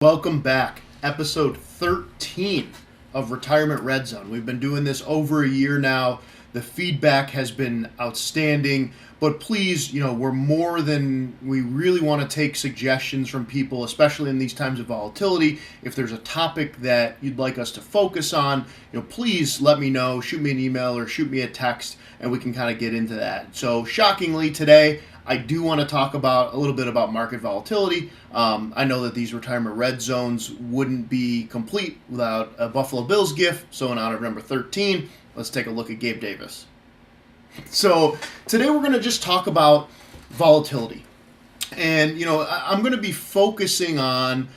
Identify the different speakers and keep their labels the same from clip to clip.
Speaker 1: Welcome back. Episode 13 of Retirement Red Zone. We've been doing this over a year now. The feedback has been outstanding, but please, we're more than we really want to take suggestions from people, especially in these times of volatility. If there's a topic that you'd like us to focus on, please let me know, shoot me an email or shoot me a text, and we can kind of get into that. So shockingly today, I do want to talk about a little bit about market volatility. I know that these retirement red zones wouldn't be complete without a Buffalo Bills gif. So in honor of number 13, let's take a look at Gabe Davis. So today we're going to just talk about volatility. And, I'm going to be focusing on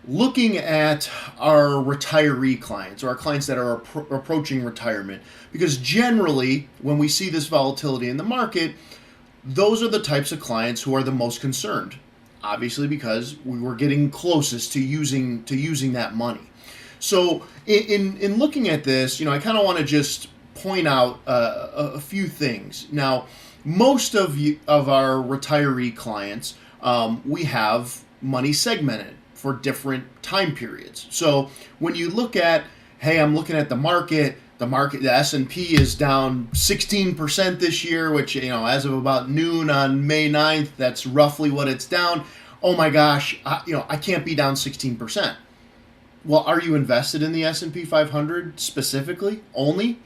Speaker 1: looking at our retiree clients, or our clients that are approaching retirement. Because generally, when we see this volatility in the market, those are the types of clients who are the most concerned, obviously, because we were getting closest to using that money. So in looking at this, I kind of want to just point out a few things. Now, most of our retiree clients, we have money segmented for different time periods. So when you look at, hey, I'm looking at the market, the S&P is down 16% this year, which, as of about noon on May 9th, that's roughly what it's down. Oh my gosh, I can't be down 16%. Well, are you invested in the S&P 500 specifically only?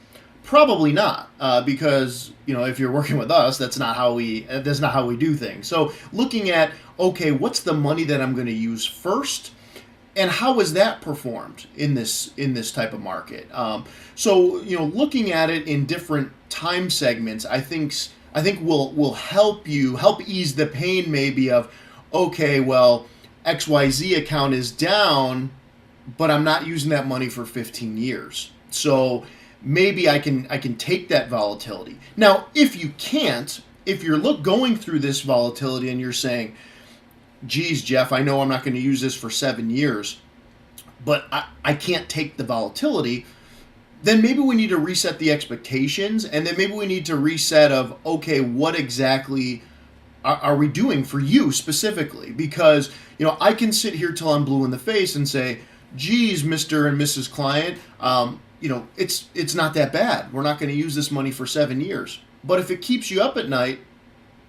Speaker 1: Probably not, because, if you're working with us, that's not how we do things. So looking at, okay, what's the money that I'm going to use first? And how is that performed in this type of market? So looking at it in different time segments, I think will help ease the pain maybe of, okay, well, XYZ account is down, but I'm not using that money for 15 years. So maybe I can take that volatility. Now, if you can't, if you're going through this volatility and you're saying, geez, Jeff, I know I'm not going to use this for 7 years, but I can't take the volatility, then maybe we need to reset the expectations, and then maybe we need to reset of, okay, what exactly are we doing for you specifically? Because, I can sit here till I'm blue in the face and say, geez, Mr. and Mrs. Client, it's not that bad. We're not going to use this money for 7 years. But if it keeps you up at night,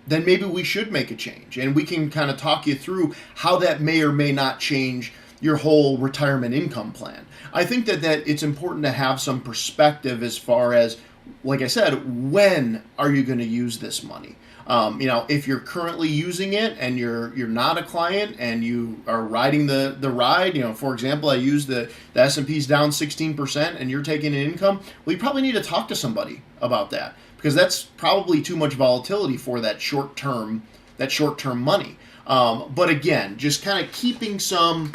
Speaker 1: then maybe we should make a change, and we can kind of talk you through how that may or may not change your whole retirement income plan. I think that it's important to have some perspective as far as, like I said, when are you going to use this money? If you're currently using it and you're not a client and you are riding the ride, for example, I use the S&P's down 16% and you're taking an income, well, you probably need to talk to somebody about that, because that's probably too much volatility for that short-term money. But again, just kind of keeping some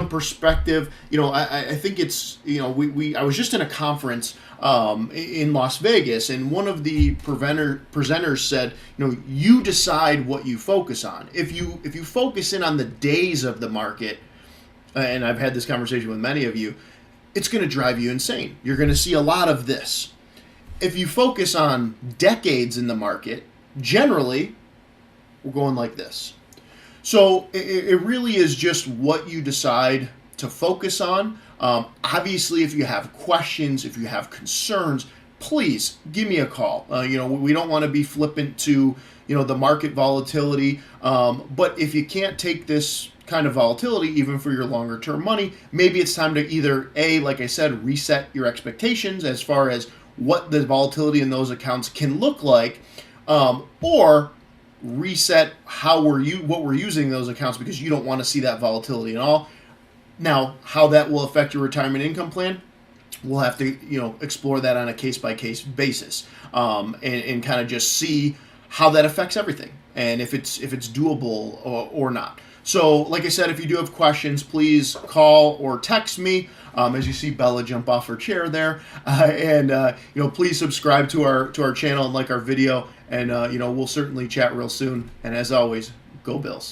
Speaker 1: perspective. I think it's, I was just in a conference in Las Vegas, and one of the presenters said, you decide what you focus on. If you focus in on the days of the market, and I've had this conversation with many of you, it's going to drive you insane. You're going to see a lot of this. If you focus on decades in the market, generally, we're going like this. So it really is just what you decide to focus on. Obviously, if you have questions, if you have concerns, please give me a call. We don't want to be flippant to, the market volatility. But if you can't take this kind of volatility, even for your longer term money, maybe it's time to either, like I said, reset your expectations as far as what the volatility in those accounts can look like, or reset what we're using those accounts, because you don't want to see that volatility at all. Now, how that will affect your retirement income plan, we'll have to explore that on a case-by-case basis, and kind of just see how that affects everything and if it's doable or not. So, like I said, if you do have questions, please call or text me. As you see Bella jump off her chair there, and please subscribe to our channel and like our video, and we'll certainly chat real soon. And as always, go Bills.